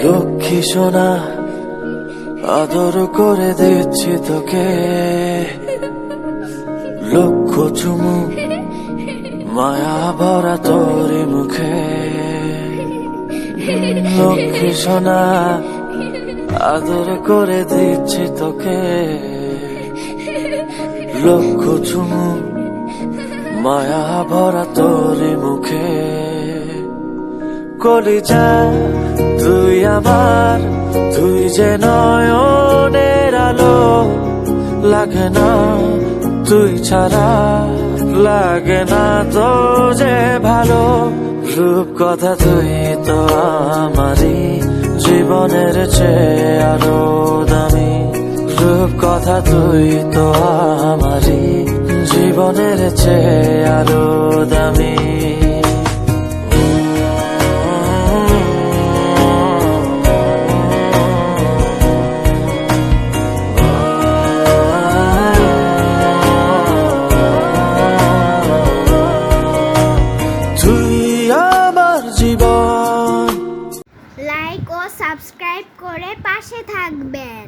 লক্ষ্মী সোনা আদর করে দিচ্ছি তোকে, লক্ষ চুমু মায়া ভরা তোর মুখে। লক্ষ্মী সোনা আদর করে দিচ্ছি তোকে, লক্ষ চুমু মায়া ভরা তোর মুখে। কলিজা তুই আমার, তুই যে নয়নের আলো, লাগে না তুই ছাড়া, লাগে না তো যে ভালো। রূপ কথা তুই তো আমারই জীবনের চেয়ে আরো দামি, রূপ কথা তুই তো আমারই জীবনের চেয়ে আরো দামি। লাইক ও সাবস্ক্রাইব করে পাশে থাকবেন।